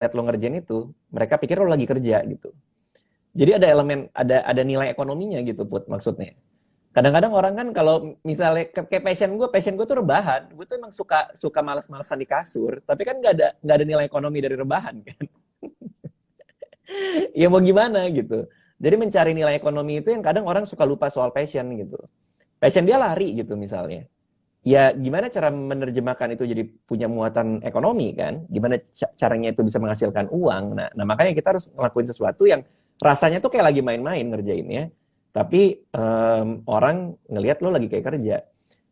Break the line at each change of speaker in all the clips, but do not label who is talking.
lihat lo ngerjain itu, mereka pikir lo lagi kerja gitu. Jadi ada elemen, ada nilai ekonominya gitu, Put, maksudnya. Kadang-kadang orang kan kalau misalnya kayak passion gue tuh rebahan. Gue tuh emang suka malas-malasan di kasur, tapi kan nggak ada nilai ekonomi dari rebahan kan. Ya mau gimana gitu. Jadi mencari nilai ekonomi itu yang kadang orang suka lupa soal passion gitu. Passion dia lari gitu misalnya. Ya gimana cara menerjemahkan itu jadi punya muatan ekonomi kan? Gimana caranya itu bisa menghasilkan uang? Nah makanya kita harus ngelakuin sesuatu yang rasanya tuh kayak lagi main-main ngerjainnya. Tapi orang ngelihat lo lagi kayak kerja.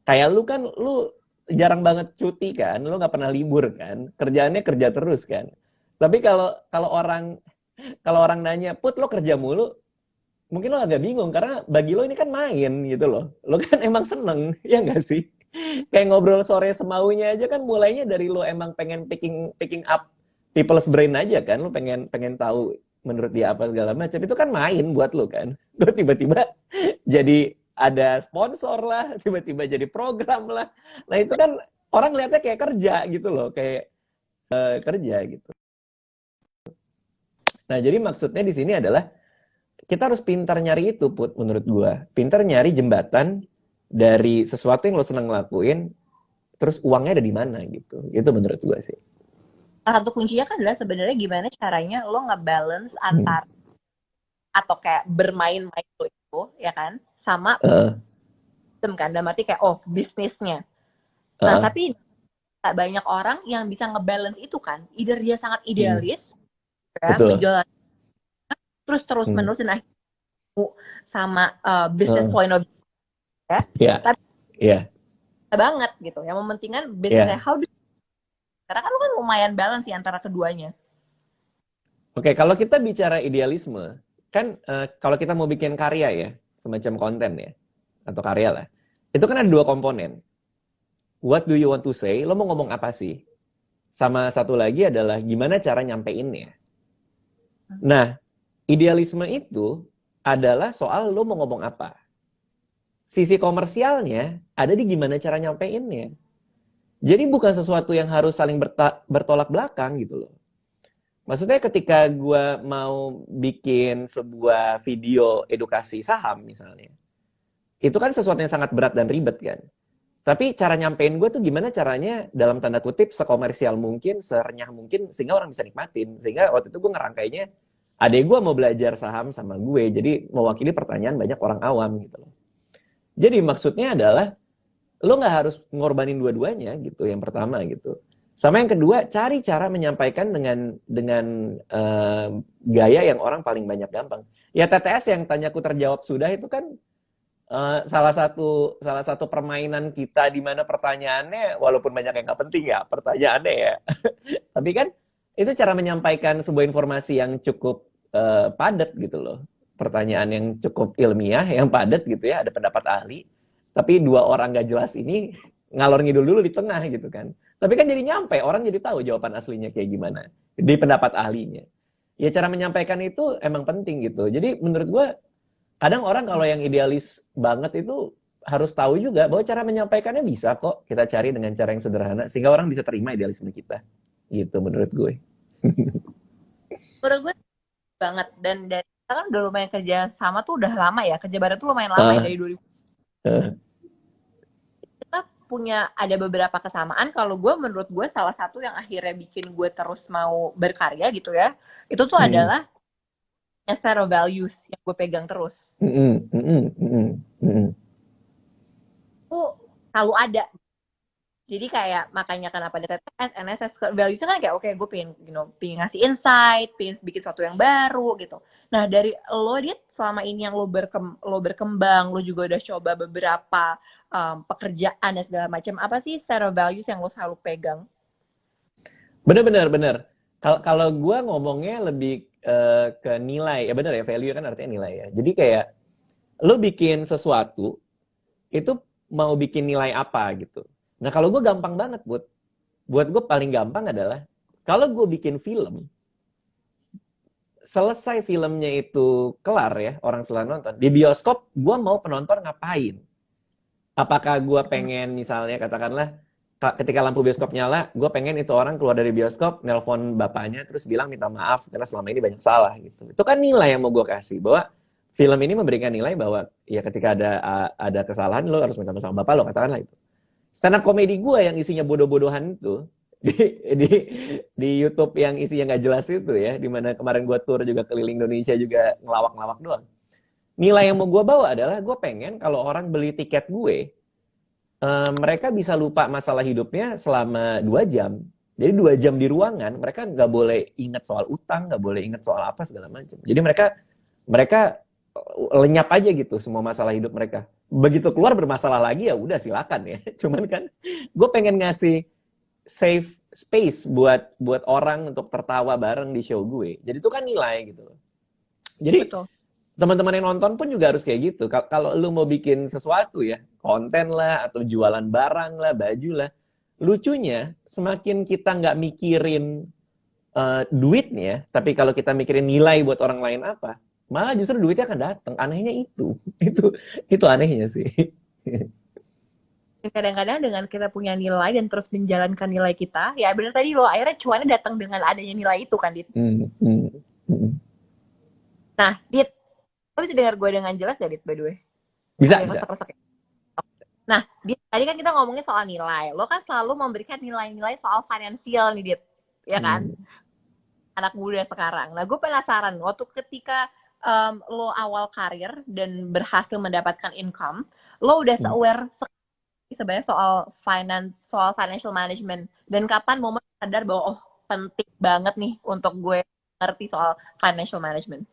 Kayak lu kan, lu jarang banget cuti kan? Lu nggak pernah libur kan? Kerjaannya kerja terus kan? Tapi kalau kalau orang nanya, Put lo kerja mulu, mungkin lo agak bingung karena bagi lo ini kan main gitu loh. Lo kan emang seneng, ya nggak sih? Kayak ngobrol sore semaunya aja kan mulainya dari lo emang pengen picking up people's brain aja kan. Lo pengen tahu menurut dia apa segala macam. Itu kan main buat lo kan. Lo tiba-tiba jadi ada sponsor lah, tiba-tiba jadi program lah. Nah itu kan orang lihatnya kayak kerja gitu loh, kayak kerja gitu. Nah jadi maksudnya di sini adalah kita harus pintar nyari itu, Put, menurut gua. Pintar nyari jembatan dari sesuatu yang lo seneng ngelakuin, terus uangnya ada di mana gitu. Itu menurut gua sih.
Salah satu kuncinya kan adalah sebenarnya gimana caranya lo ngebalance antar atau kayak bermain-main lo itu, ya kan, sama
Uh,
kan, dalam arti kayak bisnisnya. Nah
uh,
tapi tak banyak orang yang bisa ngebalance itu kan, either dia sangat
hmm,
idealis ya
betul.
menjalani terus
Hmm,
menerus dan akhirnya sama business
uh,
point of view ya,
ya,
tapi
ya,
banget gitu. Yang mementingkan bisnisnya
ya.
how do, karena kan lu kan lumayan balance sih antara keduanya.
Oke, kalau kita bicara idealisme, kan kalau kita mau bikin karya ya, semacam konten ya, atau karya lah, itu kan ada dua komponen. What do you want to say? Lo mau ngomong apa sih? Sama satu lagi adalah gimana cara nyampeinnya. Nah, idealisme itu adalah soal lo mau ngomong apa. Sisi komersialnya ada di gimana cara nyampeinnya. Jadi bukan sesuatu yang harus saling bertolak belakang gitu loh. Maksudnya ketika gue mau bikin sebuah video edukasi saham misalnya, itu kan sesuatu yang sangat berat dan ribet kan. Tapi cara nyampein gue tuh gimana caranya dalam tanda kutip sekomersial mungkin, serenyah mungkin, sehingga orang bisa nikmatin. Sehingga waktu itu gue ngerangkainya, adek gue mau belajar saham sama gue, jadi mewakili pertanyaan banyak orang awam gitu loh. Jadi maksudnya adalah, lo nggak harus ngorbanin dua-duanya gitu, yang pertama gitu. Sama yang kedua, cari cara menyampaikan dengan gaya yang orang paling banyak gampang. Ya TTS yang tanyaku terjawab sudah itu kan salah satu permainan kita di mana pertanyaannya walaupun banyak yang nggak penting ya pertanyaannya ya. Tapi kan itu cara menyampaikan sebuah informasi yang cukup padat gitu loh. Pertanyaan yang cukup ilmiah, yang padat gitu ya, ada pendapat ahli. Tapi dua orang gak jelas ini ngalor ngidul dulu di tengah gitu kan. Tapi kan jadi nyampe, orang jadi tahu jawaban aslinya kayak gimana di pendapat ahlinya. Ya cara menyampaikan itu emang penting gitu. Jadi menurut gue kadang orang kalau yang idealis banget itu harus tahu juga bahwa cara menyampaikannya bisa kok kita cari dengan cara yang sederhana sehingga orang bisa terima idealisme kita. Gitu menurut gue.
Menurut gue banget, dan dari kita kan udah lumayan kerja sama tuh udah lama ya, kerja bareng tuh lumayan lama ya
Ah,
dari 2000.
ah,
Kita punya ada beberapa kesamaan. Kalau gue, menurut gue salah satu yang akhirnya bikin gue terus mau berkarya gitu ya, itu tuh
mm,
adalah set of values yang gue pegang terus.
mm, mm, mm, mm,
Itu selalu ada. Jadi kayak makanya kenapa ada TTS, NSS, values-nya kan kayak oke, gue pengen, pengen ngasih insight, pengen bikin sesuatu yang baru gitu. Nah dari lo dia selama ini yang lo berkembang, lo juga udah coba beberapa pekerjaan dan segala macam. Apa sih set of values yang lo selalu pegang?
bener bener. Kalau gue ngomongnya lebih ke nilai, ya bener ya, value kan artinya nilai ya. Jadi kayak lo bikin sesuatu itu mau bikin nilai apa gitu. Nah kalau gue gampang banget buat gue paling gampang adalah kalau gue bikin film, selesai filmnya itu kelar ya, orang setelah nonton di bioskop, gue mau penonton ngapain? Apakah gue pengen misalnya katakanlah ketika lampu bioskop nyala, gue pengen itu orang keluar dari bioskop, nelpon bapaknya, terus bilang minta maaf karena selama ini banyak salah gitu. Itu kan nilai yang mau gue kasih, bahwa film ini memberikan nilai bahwa ya ketika ada kesalahan, lo harus minta maaf sama bapak lo, katakanlah itu. Stand up komedi gue yang isinya bodoh-bodohan itu, di, di, di YouTube yang isinya nggak jelas itu ya, dimana kemarin gue tour juga keliling Indonesia juga ngelawak-ngelawak doang. Nilai yang mau gue bawa adalah gue pengen kalau orang beli tiket gue, mereka bisa lupa masalah hidupnya selama 2 jam. Jadi 2 jam di ruangan, mereka nggak boleh ingat soal utang, nggak boleh ingat soal apa segala macam. Jadi mereka lenyap aja gitu semua masalah hidup mereka. Begitu keluar bermasalah lagi ya udah silakan ya. Cuman kan gue pengen ngasih safe space buat orang untuk tertawa bareng di show gue. Jadi itu kan nilai gitu. Jadi
Betul.
teman-teman yang nonton pun juga harus kayak gitu. Kalau lu mau bikin sesuatu ya, konten lah, atau jualan barang lah, baju lah, lucunya semakin kita nggak mikirin duitnya, tapi kalau kita mikirin nilai buat orang lain apa, malah justru duitnya akan datang. Anehnya itu. Itu anehnya sih.
Dan kadang-kadang dengan kita punya nilai dan terus menjalankan nilai kita, ya benar tadi lo, akhirnya cuannya datang dengan adanya nilai itu kan, Dit. Nah, Dit, lo bisa dengar gue dengan jelas gak, Dit, by the way?
Bisa,
Ada
bisa.
resek-resek. Nah, Dit, tadi kan kita ngomongin soal nilai. Lo kan selalu memberikan nilai-nilai soal finansial nih, Dit. Ya kan? Anak muda sekarang. Nah, gue penasaran, waktu ketika lo awal karir dan berhasil mendapatkan income, lo udah se-aware sebenarnya soal finance, soal financial management, dan kapan momen sadar bahwa oh penting banget nih untuk gue ngerti soal financial management.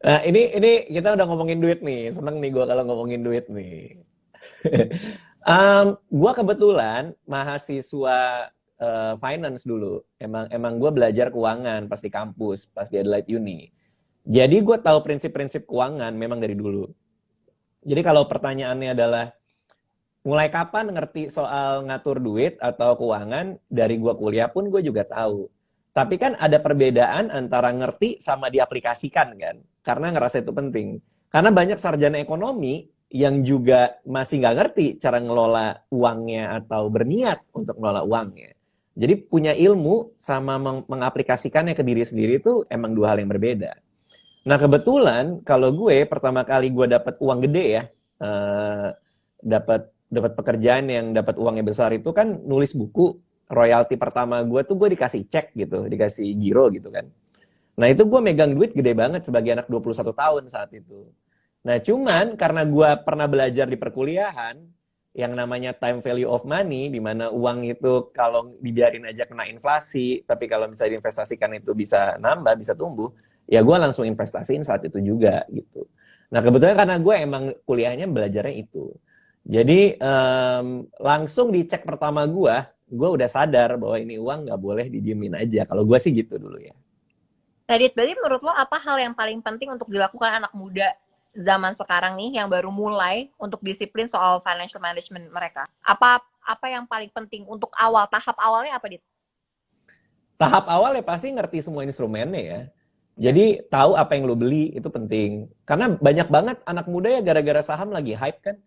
Nah, ini kita udah ngomongin duit nih. Seneng nih gue kalau ngomongin duit nih. Gue kebetulan mahasiswa finance dulu. Emang gue belajar keuangan pas di kampus, pas di Adelaide Uni. Jadi gue tahu prinsip-prinsip keuangan memang dari dulu. Jadi kalau pertanyaannya adalah mulai kapan ngerti soal ngatur duit atau keuangan, dari gue kuliah pun gue juga tahu. Tapi kan ada perbedaan antara ngerti sama diaplikasikan kan. Karena ngerasa itu penting. Karena banyak sarjana ekonomi yang juga masih nggak ngerti cara ngelola uangnya atau berniat untuk ngelola uangnya. Jadi punya ilmu sama mengaplikasikannya ke diri sendiri itu emang dua hal yang berbeda. Nah kebetulan kalau gue pertama kali gue dapat uang gede ya, dapat pekerjaan yang dapat uangnya besar itu kan nulis buku. Royalti pertama gue tuh gue dikasih cek gitu, dikasih giro gitu kan. Nah itu gue megang duit gede banget sebagai anak 21 tahun saat itu. Nah cuman karena gue pernah belajar di perkuliahan, yang namanya time value of money, di mana uang itu kalau dibiarin aja kena inflasi, tapi kalau misalnya diinvestasikan itu bisa nambah, bisa tumbuh, ya gue langsung investasiin saat itu juga gitu. Nah kebetulan karena gue emang kuliahnya belajarnya itu. Jadi langsung dicek pertama gue udah sadar bahwa ini uang nggak boleh didiemin aja. Kalau gue sih gitu dulu ya.
Tadi, berarti menurut lo apa hal yang paling penting untuk dilakukan anak muda zaman sekarang nih yang baru mulai untuk disiplin soal financial management mereka? Apa yang paling penting untuk tahap awalnya apa, Dit?
Tahap awal ya pasti ngerti semua instrumennya ya. Jadi tahu apa yang lo beli itu penting. Karena banyak banget anak muda ya gara-gara saham lagi hype kan.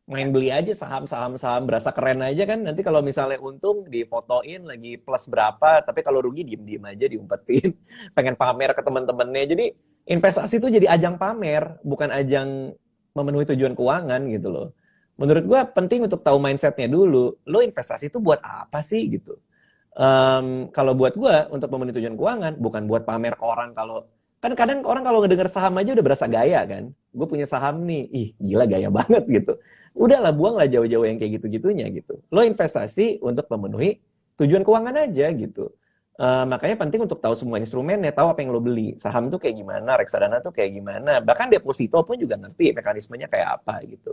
Main beli aja saham berasa keren aja kan, nanti kalau misalnya untung difotoin lagi plus berapa, tapi kalau rugi diem aja diumpetin, pengen pamer ke teman-temannya. Jadi investasi itu jadi ajang pamer, bukan ajang memenuhi tujuan keuangan gitu loh. Menurut gue penting untuk tahu mindsetnya dulu, lo investasi itu buat apa sih gitu. Kalau buat gue untuk memenuhi tujuan keuangan, bukan buat pamer ke orang. Kalau kan kadang orang kalau ngedenger saham aja udah berasa gaya kan, gue punya saham nih, ih gila gaya banget gitu. Udahlah, buanglah jauh-jauh yang kayak gitu-gitunya gitu. Lo investasi untuk memenuhi tujuan keuangan aja gitu. Makanya penting untuk tahu semua instrumennya, tahu apa yang lo beli. Saham tuh kayak gimana, reksadana tuh kayak gimana. Bahkan deposito pun juga ngerti mekanismenya kayak apa gitu.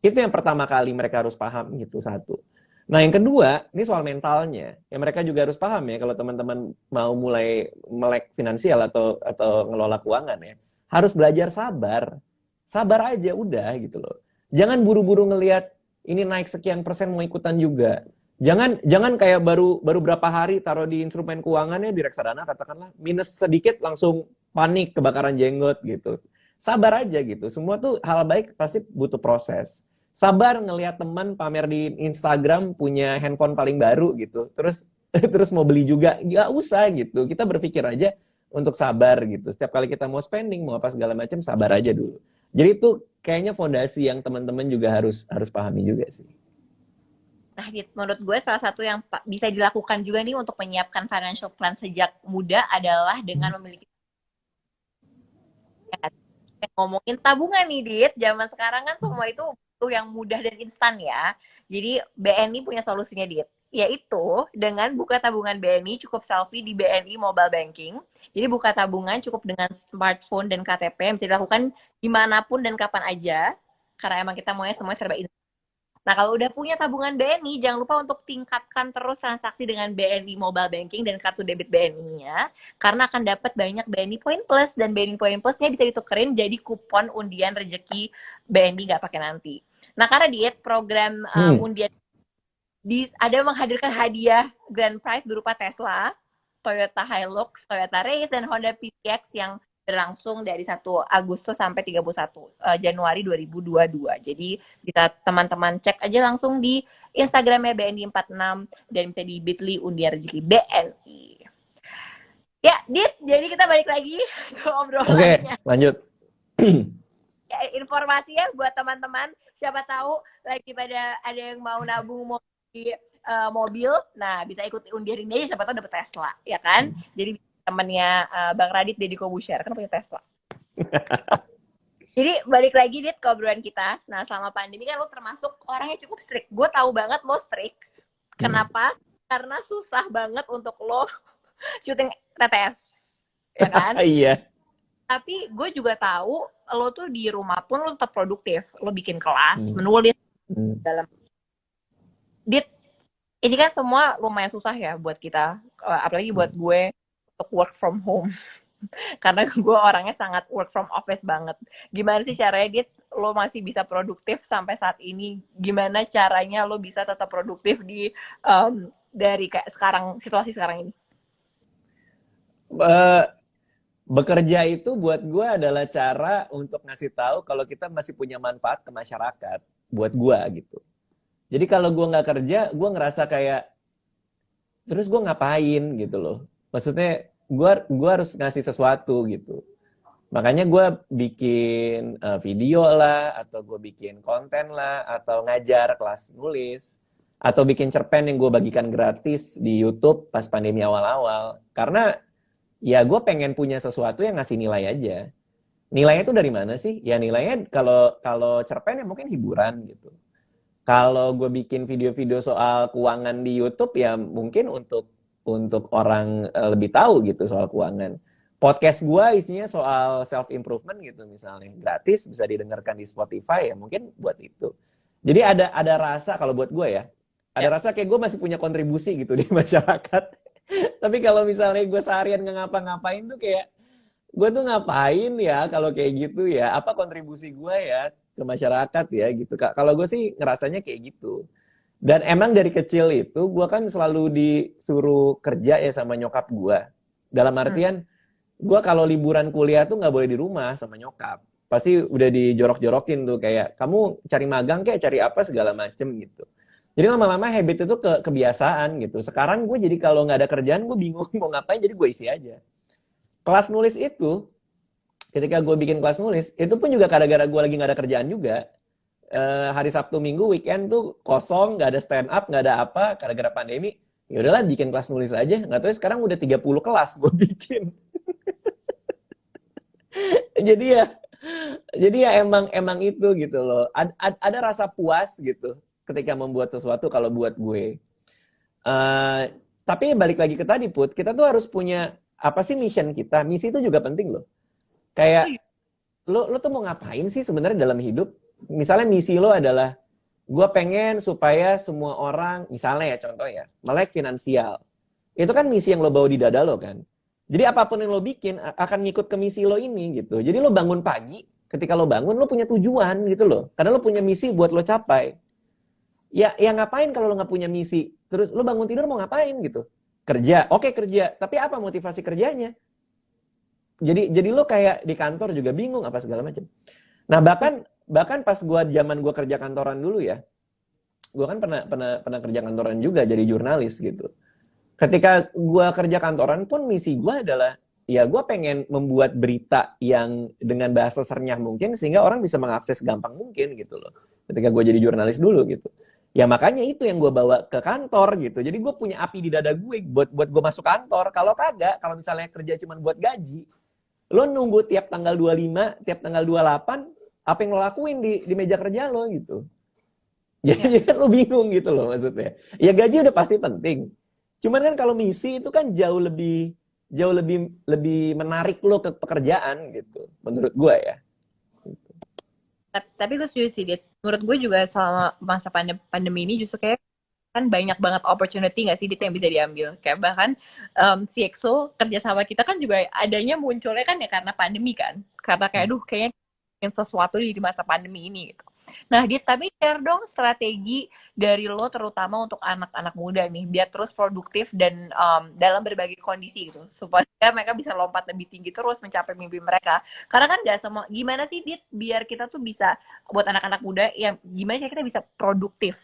Itu yang pertama kali mereka harus paham gitu, satu. Nah yang kedua, ini soal mentalnya. Yang mereka juga harus paham ya, kalau teman-teman mau mulai melek finansial atau ngelola keuangan ya, harus belajar sabar. Sabar aja udah gitu loh. Jangan buru-buru ngelihat ini naik sekian persen mau ikutan juga. Jangan kayak baru berapa hari taruh di instrumen keuangannya di reksadana katakanlah minus sedikit langsung panik kebakaran jenggot gitu. Sabar aja gitu. Semua tuh hal baik pasti butuh proses. sabar ngelihat teman pamer di Instagram punya handphone paling baru gitu. Terus terus mau beli juga, nggak usah gitu. Kita berpikir aja untuk sabar gitu. Setiap kali kita mau spending, mau apa segala macam, sabar aja dulu. Jadi itu kayaknya fondasi yang teman-teman juga harus pahami juga sih.
Nah, menurut gue salah satu yang bisa dilakukan juga nih untuk menyiapkan financial plan sejak muda adalah dengan memiliki, ngomongin tabungan nih, Dit. Zaman sekarang kan semua itu butuh yang mudah dan instan ya. Jadi BNI punya solusinya, Dit. Yaitu dengan buka tabungan BNI, cukup selfie di BNI Mobile Banking. Jadi buka tabungan cukup dengan smartphone dan KTP, bisa dilakukan dimanapun dan kapan aja. Karena emang kita maunya semuanya serba instan. Nah, kalau udah punya tabungan BNI, jangan lupa untuk tingkatkan terus transaksi dengan BNI Mobile Banking dan kartu debit BNI-nya, karena akan dapat banyak BNI Point Plus, dan BNI Point Plus-nya bisa ditukerin jadi kupon undian rezeki BNI nggak pakai nanti. Nah, karena diet program undian ada menghadirkan hadiah grand prize berupa Tesla, Toyota Hilux, Toyota Race, dan Honda PCX yang berlangsung dari 1 Agustus sampai 31 Januari 2022. Jadi bisa teman-teman cek aja langsung di Instagramnya BNI 46 dan bisa di Bitly undian rezeki BNI. Ya, Dit, jadi kita balik lagi ke obrolannya.
Oke, lanjut.
Ya, informasinya buat teman-teman, siapa tahu lagi pada ada yang mau nabung di mobil, nah bisa ikut undian ini aja, siapa tahu dapet Tesla, ya kan? Jadi temennya Bang Radit, Deddy Kobusher, kan punya Tesla. Jadi balik lagi, Dit, ke obrolan kita. Nah, selama pandemi kan lo termasuk orangnya cukup strict. Gue tahu banget lo strict. Kenapa? Karena susah banget untuk lo syuting TTS, ya kan?
Iya.
Tapi gue juga tahu lo tuh di rumah pun lo tetap produktif. Lo bikin kelas, menulis dalam. Dit, ini kan semua lumayan susah ya buat kita, apalagi buat gue untuk work from home. Karena gue orangnya sangat work from office banget. Gimana sih caranya, Dit, lo masih bisa produktif sampai saat ini? Gimana caranya lo bisa tetap produktif di dari kayak sekarang, situasi sekarang ini?
Bekerja itu buat gue adalah cara untuk ngasih tahu kalau kita masih punya manfaat ke masyarakat buat gue gitu. Jadi kalau gue nggak kerja, gue ngerasa kayak terus gue ngapain gitu loh. Maksudnya gue harus ngasih sesuatu gitu. Makanya gue bikin video lah, atau gue bikin konten lah, atau ngajar kelas nulis, atau bikin cerpen yang gue bagikan gratis di YouTube pas pandemi awal-awal. Karena ya gue pengen punya sesuatu yang ngasih nilai aja. Nilainya tuh dari mana sih? Ya nilainya kalau cerpen ya mungkin hiburan gitu. Kalau gue bikin video-video soal keuangan di YouTube ya mungkin untuk orang lebih tahu gitu soal keuangan. Podcast gue isinya soal self improvement gitu misalnya, gratis, bisa didengarkan di Spotify ya mungkin buat itu. Jadi ada rasa kalau buat gue ya, ada rasa kayak gue masih punya kontribusi gitu di masyarakat. Tapi kalau misalnya gue seharian nggak ngapa-ngapain tuh kayak gue tuh ngapain ya kalau kayak gitu ya, apa kontribusi gue ya ke masyarakat ya gitu. Kalau gue sih ngerasanya kayak gitu. Dan emang dari kecil itu gue kan selalu disuruh kerja ya sama nyokap gue. Dalam artian gue kalau liburan kuliah tuh nggak boleh di rumah sama nyokap. Pasti udah dijorok-jorokin tuh kayak kamu cari magang kayak cari apa segala macem gitu. Jadi lama-lama habit itu kebiasaan gitu. Sekarang gue jadi kalau nggak ada kerjaan gue bingung mau ngapain, jadi gue isi aja. Kelas nulis itu, ketika gue bikin kelas nulis, itu pun juga gara-gara gue lagi nggak ada kerjaan juga. Hari Sabtu Minggu weekend tuh kosong, nggak ada stand up, nggak ada apa, gara-gara pandemi. Ya udahlah bikin kelas nulis aja. Nggak tahu sekarang udah 30 kelas gue bikin. jadi ya emang itu gitu loh. Ada rasa puas gitu ketika membuat sesuatu kalau buat gue. Tapi balik lagi ke tadi Put, kita tuh harus punya apa sih mission kita? Misi itu juga penting loh. Kayak lo tuh mau ngapain sih sebenarnya dalam hidup? Misalnya misi lo adalah gue pengen supaya semua orang, misalnya ya contoh ya, melek finansial. Itu kan misi yang lo bawa di dada lo kan. Jadi apapun yang lo bikin akan ngikut ke misi lo ini gitu. Jadi lo bangun pagi, ketika lo bangun lo punya tujuan gitu loh. Karena lo punya misi buat lo capai. Ya ngapain kalau lo nggak punya misi? Terus lo bangun tidur mau ngapain gitu? Kerja, oke kerja. Tapi apa motivasi kerjanya? Jadi lo kayak di kantor juga bingung apa segala macam. Nah bahkan bahkan pas zaman gua kerja kantoran dulu ya, gua kan pernah kerja kantoran juga jadi jurnalis gitu. Ketika gua kerja kantoran pun misi gua adalah ya gua pengen membuat berita yang dengan bahasa sernyah mungkin sehingga orang bisa mengakses gampang mungkin gitu loh. Ketika gua jadi jurnalis dulu gitu. Ya makanya itu yang gua bawa ke kantor gitu. Jadi gua punya api di dada gue buat gua masuk kantor. Kalau kagak, kalau misalnya kerja cuma buat gaji, lo nunggu tiap tanggal 25, tiap tanggal 28, apa yang lo lakuin di meja kerja lo gitu. Jadi kan lo bingung gitu loh maksudnya. Ya gaji udah pasti penting. Cuman kan kalau misi itu kan jauh lebih menarik lo ke pekerjaan gitu. Menurut gue ya.
Tapi gue setuju sih, Dit. Menurut gue juga selama masa pandemi ini justru kayak kan banyak banget opportunity nggak sih, Dit, yang bisa diambil. Kayak bahkan CXO kerja sama kita kan juga adanya munculnya kan ya karena pandemi kan. Karena kayak aduh kayaknya yang sesuatu di masa pandemi ini gitu. Nah, Dit, tapi share dong strategi dari lo terutama untuk anak-anak muda nih biar terus produktif dan dalam berbagai kondisi gitu supaya mereka bisa lompat lebih tinggi terus mencapai mimpi mereka. Karena kan nggak semua, gimana sih, Dit, biar kita tuh bisa buat anak-anak muda yang gimana sih kita bisa produktif.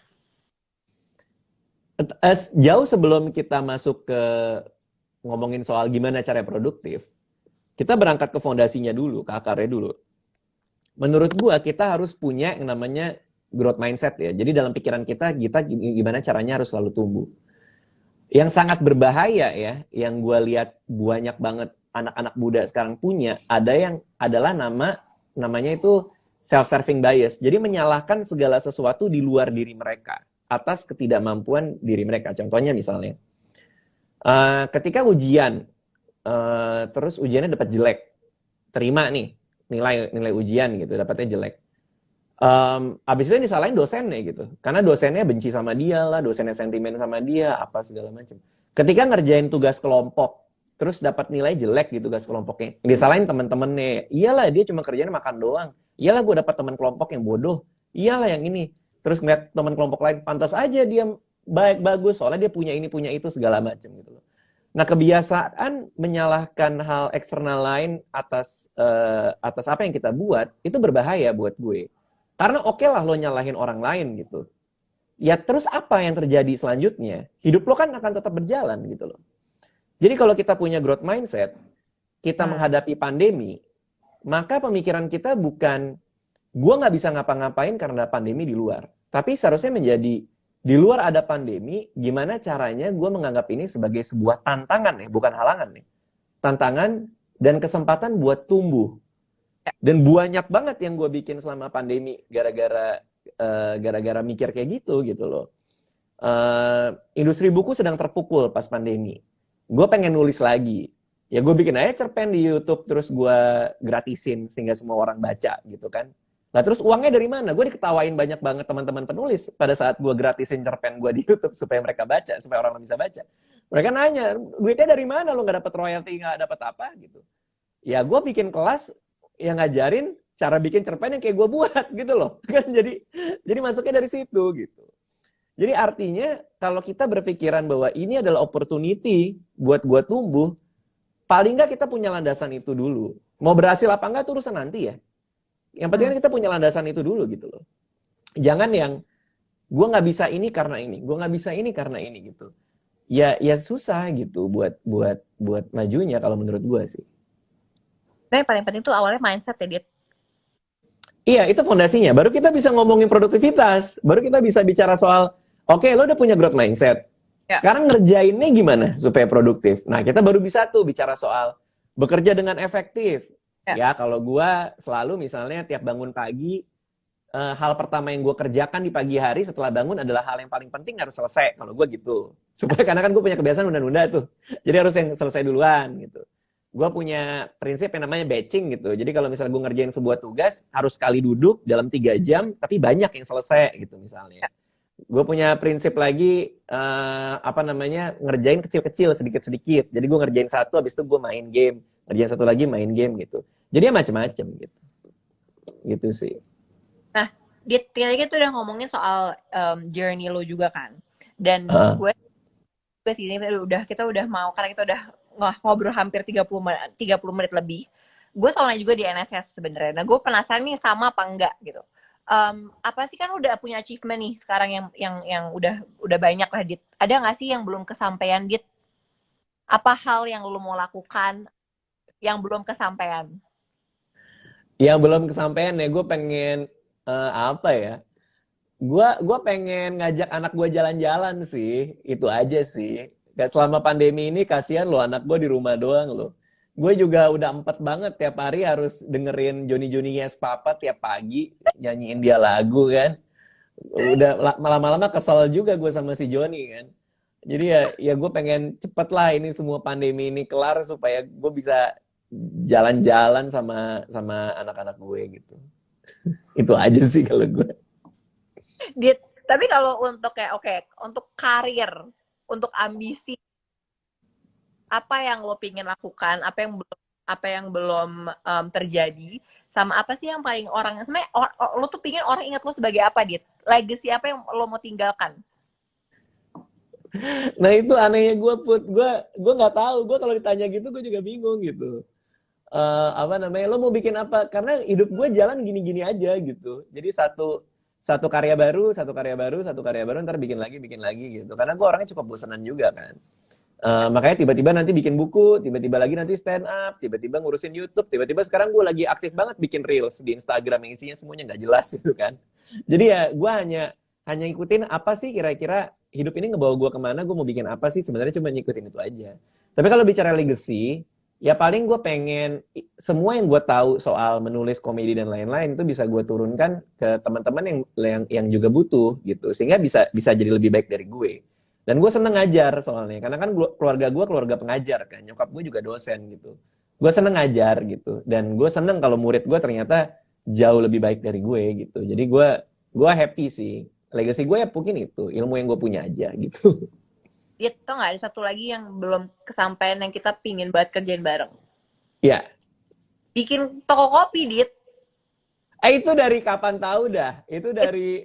Jauh sebelum kita masuk ke ngomongin soal gimana cara produktif, kita berangkat ke fondasinya dulu, ke akarnya dulu. Menurut gua kita harus punya yang namanya growth mindset ya. Jadi dalam pikiran kita gimana caranya harus selalu tumbuh. Yang sangat berbahaya ya, yang gua lihat banyak banget anak-anak muda sekarang punya, adalah namanya itu self-serving bias. Jadi menyalahkan segala sesuatu di luar diri mereka atas ketidakmampuan diri mereka. Contohnya misalnya, ketika ujian, terus ujiannya dapat jelek, terima nih nilai ujian gitu, dapatnya jelek. Abis itu disalahin dosennya gitu, karena dosennya benci sama dia lah, dosennya sentimen sama dia, apa segala macam. Ketika ngerjain tugas kelompok, terus dapat nilai jelek di tugas kelompoknya, disalahin teman-temannya, iyalah dia cuma kerjanya makan doang, iyalah gue dapat teman kelompok yang bodoh, iyalah yang ini. Terus ngeliat teman kelompok lain, pantas aja dia bagus, soalnya dia punya ini, punya itu, segala macam gitu loh. Nah, kebiasaan menyalahkan hal eksternal lain atas apa yang kita buat, itu berbahaya buat gue. Karena oke lah lo nyalahin orang lain gitu. Ya terus apa yang terjadi selanjutnya? Hidup lo kan akan tetap berjalan gitu loh. Jadi kalau kita punya growth mindset, kita menghadapi pandemi, maka pemikiran kita bukan, gue nggak bisa ngapa-ngapain karena pandemi di luar. Tapi seharusnya menjadi, di luar ada pandemi, gimana caranya gue menganggap ini sebagai sebuah tantangan ya, bukan halangan nih. Tantangan dan kesempatan buat tumbuh. Dan banyak banget yang gue bikin selama pandemi gara-gara mikir kayak gitu loh. Industri buku sedang terpukul pas pandemi. Gue pengen nulis lagi. Ya gue bikin aja cerpen di YouTube, terus gue gratisin sehingga semua orang baca gitu kan. Nah terus uangnya dari mana? Gue diketawain banyak banget teman-teman penulis pada saat gue gratisin cerpen gue di YouTube supaya mereka baca, supaya orang bisa baca. Mereka nanya, duitnya dari mana? Lo nggak dapat royalti, nggak dapat apa gitu. Ya gue bikin kelas yang ngajarin cara bikin cerpen yang kayak gue buat gitu loh. Kan jadi masuknya dari situ gitu. Jadi artinya kalau kita berpikiran bahwa ini adalah opportunity buat gue tumbuh, paling nggak kita punya landasan itu dulu. Mau berhasil apa enggak itu urusan nanti ya. Yang penting kan kita punya landasan itu dulu gitu loh. Jangan yang gue nggak bisa ini karena ini, gue nggak bisa ini karena ini gitu. Ya susah gitu buat majunya kalau menurut gue sih.
Tapi yang paling penting tuh awalnya mindset ya, Dit.
Iya, itu fondasinya. Baru kita bisa ngomongin produktivitas. Baru kita bisa bicara soal, oke, lo udah punya growth mindset. Ya. Sekarang ngerjainnya gimana supaya produktif? Nah, kita baru bisa tuh bicara soal bekerja dengan efektif. Ya, kalau gue selalu misalnya tiap bangun pagi, hal pertama yang gue kerjakan di pagi hari setelah bangun adalah hal yang paling penting harus selesai. Kalau gue gitu. Supaya karena kan gue punya kebiasaan nunda-nunda tuh. Jadi harus yang selesai duluan gitu. Gue punya prinsip yang namanya batching gitu. Jadi kalau misalnya gue ngerjain sebuah tugas, harus sekali duduk dalam 3 jam, tapi banyak yang selesai gitu misalnya. Gue punya prinsip lagi, ngerjain kecil-kecil, sedikit-sedikit. Jadi gue ngerjain satu, habis itu gue main game. Ngerjain satu lagi, main game gitu. Jadi ya macem-macem gitu. Gitu sih.
Nah, Dit, kita udah ngomongin soal journey lo juga kan. Dan gue sini kita udah mau, karena kita udah ngobrol hampir 30 menit lebih. Gue soalnya juga di NSS sebenarnya. Nah, gue penasaran nih sama apa enggak gitu. Apa sih, kan udah punya achievement nih sekarang yang udah banyak lah, Dit. Ada nggak sih yang belum kesampaian, Dit? Apa hal yang lu mau lakukan yang belum kesampaian?
Ya belum kesampaian ya, gue pengen apa ya? Gua pengen ngajak anak gue jalan-jalan sih, itu aja sih. Gak selama pandemi ini kasihan lo anak gue di rumah doang lo. Gue juga udah empet banget tiap hari harus dengerin Joni Joni Yes Papa tiap pagi nyanyiin dia lagu kan. Udah lama-lama kesel juga gue sama si Joni kan. Jadi ya gue pengen cepet lah ini semua pandemi ini kelar supaya gue bisa jalan-jalan sama sama anak-anak gue gitu. Itu aja sih kalau gue.
Dit, tapi kalau untuk kayak oke, untuk karir, untuk ambisi, apa yang lo pingin lakukan, apa yang belum terjadi, sama apa sih yang paling orang sebenarnya lo tuh pingin orang ingat lo sebagai apa, Dit? Legacy apa yang lo mau tinggalkan?
Nah itu anehnya gue put, gue nggak tahu. Gue kalau ditanya gitu gue juga bingung gitu. Apa namanya? Lo mau bikin apa? Karena hidup gue jalan gini-gini aja gitu. Jadi satu satu karya baru, satu karya baru, satu karya baru, ntar bikin lagi gitu. Karena gue orangnya cukup bosanan juga kan. Makanya tiba-tiba nanti bikin buku, tiba-tiba lagi nanti stand up, tiba-tiba ngurusin YouTube, tiba-tiba sekarang gue lagi aktif banget bikin reels di Instagram yang isinya semuanya nggak jelas gitu kan. Jadi ya gue hanya ikutin apa sih kira-kira hidup ini ngebawa gue kemana, gue mau bikin apa sih, sebenarnya cuma ngikutin itu aja. Tapi kalau bicara legacy, ya paling gue pengen semua yang gue tahu soal menulis komedi dan lain-lain itu bisa gue turunkan ke teman-teman yang juga butuh gitu, sehingga bisa bisa jadi lebih baik dari gue. Dan gue seneng ngajar soalnya, karena kan keluarga gue keluarga pengajar kan, nyokap gue juga dosen gitu. Gue seneng ngajar gitu, dan gue seneng kalau murid gue ternyata jauh lebih baik dari gue gitu. Jadi gue happy sih. Legacy gue ya mungkin itu, ilmu yang gue punya aja gitu.
Dit, tau nggak ada satu lagi yang belum kesampaian yang kita pingin banget kerjain bareng?
Ya,
Bikin toko kopi, Dit.
itu dari kapan tahu dah? Itu dari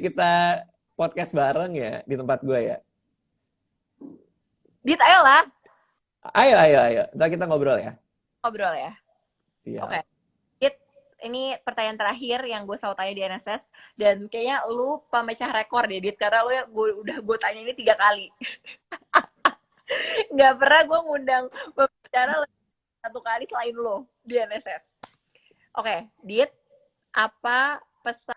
kita podcast bareng ya di tempat gue ya.
Dit, ayolah
Ayo, ayo, ayo. Ntar kita ngobrol ya.
ngobrol ya. Oke.
Siap.
Dit, ini pertanyaan terakhir yang gue selalu tanya di NSS, dan kayaknya lu pemecah rekor deh, Dit, karena lu ya gue tanya ini 3 kali. Nggak pernah gue ngundang pembicara lebih 1 kali selain lo di NSS. Oke, Dit, apa pesan